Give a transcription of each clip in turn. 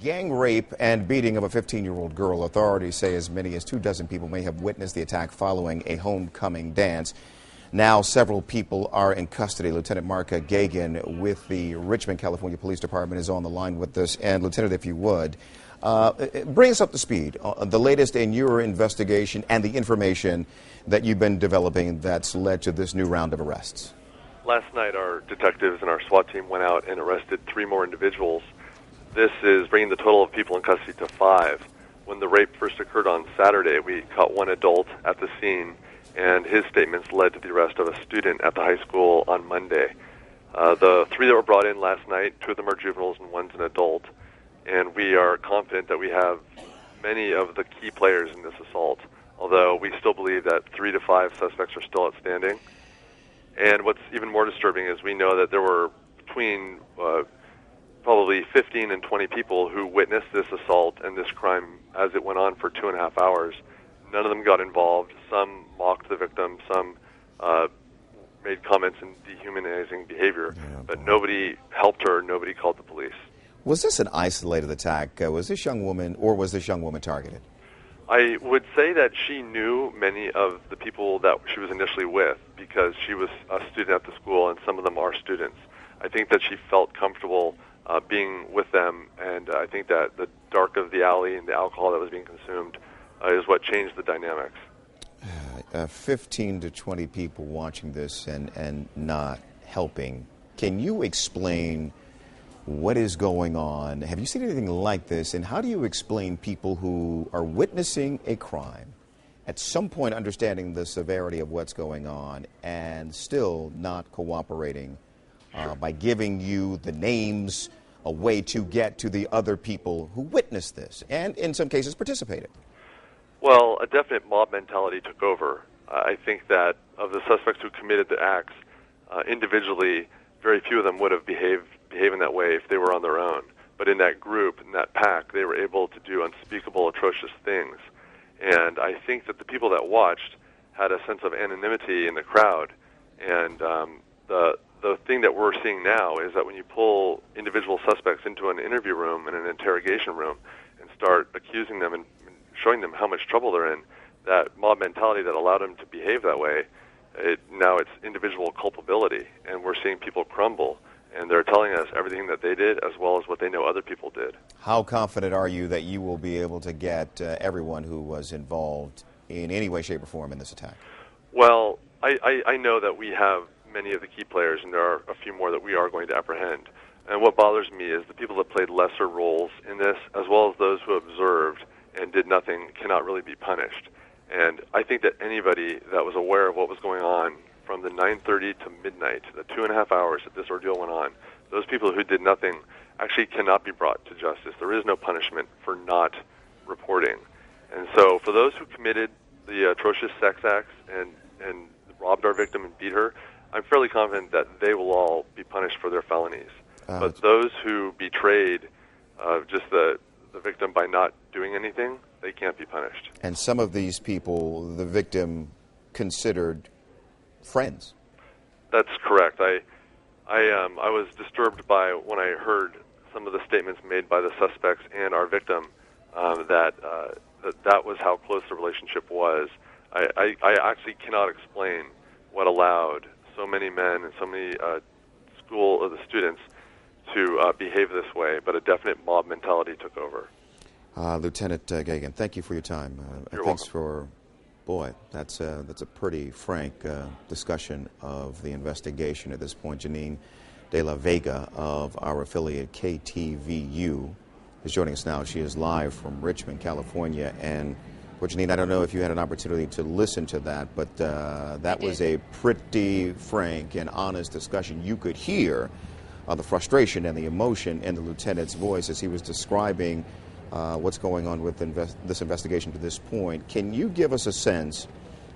Gang rape and beating of a 15-year-old girl. Authorities say as many as 24 people may have witnessed the attack following a homecoming dance. Now several people are in custody. Lieutenant Mark Gagan with the Richmond, California Police Department is on the line with us. And Lieutenant, if you would, bring us up to speed. The latest in your investigation and the information that you've been developing that's led to this new round of arrests. Last night, our detectives and our SWAT team went out and arrested 3 more individuals. This is bringing the total of people in custody to 5. When the rape first occurred on Saturday, we caught 1 adult at the scene, and his statements led to the arrest of a student at the high school on Monday. The 3 that were brought in last night, 2 of them are juveniles and 1's an adult, and we are confident that we have many of the key players in this assault, although we still believe that 3 to 5 suspects are still outstanding. And what's even more disturbing is we know that there were between probably 15 and 20 people who witnessed this assault and this crime as it went on for 2.5 hours. None of them got involved. Some mocked the victim. Some made comments in dehumanizing behavior. But nobody helped her. Nobody called the police. Was this an isolated attack? Was this young woman targeted? I would say that she knew many of the people that she was initially with because she was a student at the school and some of them are students. I think that she felt comfortable being with them, and I think that the dark of the alley and the alcohol that was being consumed is what changed the dynamics. 15 to 20 people watching this and not helping. Can you explain what is going on? Have you seen anything like this? And how do you explain people who are witnessing a crime, at some point understanding the severity of what's going on, and still not cooperating by giving you the names, a way to get to the other people who witnessed this and in some cases participated? Well, a definite mob mentality took over. I think that of the suspects who committed the acts, individually, very few of them would have behaved in that way if they were on their own. But in that group, in that pack, they were able to do unspeakable, atrocious things. And I think that the people that watched had a sense of anonymity in the crowd. And the thing that we're seeing now is that when you pull individual suspects into an interview room and an interrogation room and start accusing them and showing them how much trouble they're in, that mob mentality that allowed them to behave that way, now it's individual culpability. And we're seeing people crumble. And they're telling us everything that they did as well as what they know other people did. How confident are you that you will be able to get everyone who was involved in any way, shape, or form in this attack? Well, I know that we have many of the key players, and there are a few more that we are going to apprehend. And what bothers me is the people that played lesser roles in this, as well as those who observed and did nothing, cannot really be punished. And I think that anybody that was aware of what was going on from the 9:30 to midnight, the 2.5 hours that this ordeal went on, those people who did nothing actually cannot be brought to justice. There is no punishment for not reporting. And so for those who committed the atrocious sex acts and robbed our victim and beat her, I'm fairly confident that they will all be punished for their felonies. But those who betrayed just the victim by not doing anything, they can't be punished. And some of these people, the victim considered friends. That's correct. I was disturbed by when I heard some of the statements made by the suspects and our victim that was how close the relationship was. I actually cannot explain what allowed so many men and so many the students to behave this way, but a definite mob mentality took over. Lieutenant Gagan, thank you for your time. Thanks for. Boy, that's a pretty frank discussion of the investigation at this point. Janine De La Vega of our affiliate KTVU is joining us now. She is live from Richmond, California. And, well, Janine, I don't know if you had an opportunity to listen to that, but that was a pretty frank and honest discussion. You could hear the frustration and the emotion in the lieutenant's voice as he was describing what's going on with this investigation to this point. Can you give us a sense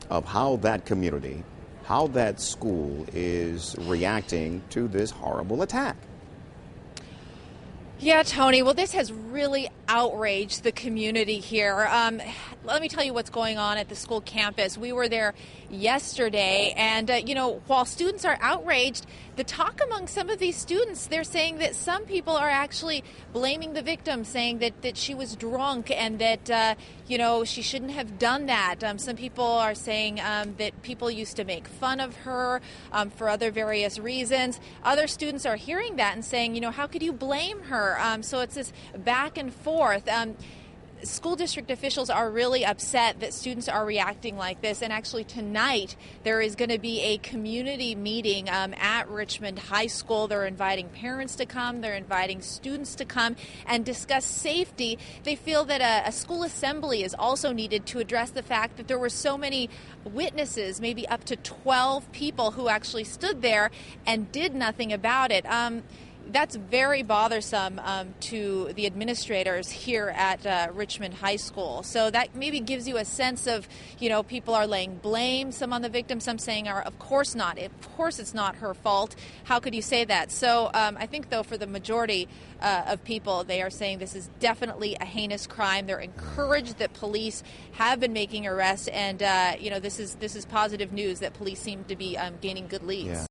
of how that community, how that school is reacting to this horrible attack? Yeah, Tony. Well, this has really outraged the community here. Let me tell you what's going on at the school campus. We were there yesterday, and while students are outraged, the talk among some of these students, they're saying that some people are actually blaming the victim, saying that she was drunk and that she shouldn't have done that. Some people are saying that people used to make fun of her for other various reasons. Other students are hearing that and saying, how could you blame her? So it's this back and forth. School district officials are really upset that students are reacting like this, and actually tonight there is going to be a community meeting at Richmond High School. They're inviting parents to come, they're inviting students to come and discuss safety. They feel that a school assembly is also needed to address the fact that there were so many witnesses, maybe up to 12 people who actually stood there and did nothing about it. That's very bothersome to the administrators here at Richmond High School. So that maybe gives you a sense of, people are laying blame, some on the victim, some saying, of course not. Of course it's not her fault. How could you say that? So I think, though, for the majority of people, they are saying this is definitely a heinous crime. They're encouraged that police have been making arrests, and, this is positive news that police seem to be gaining good leads. Yeah.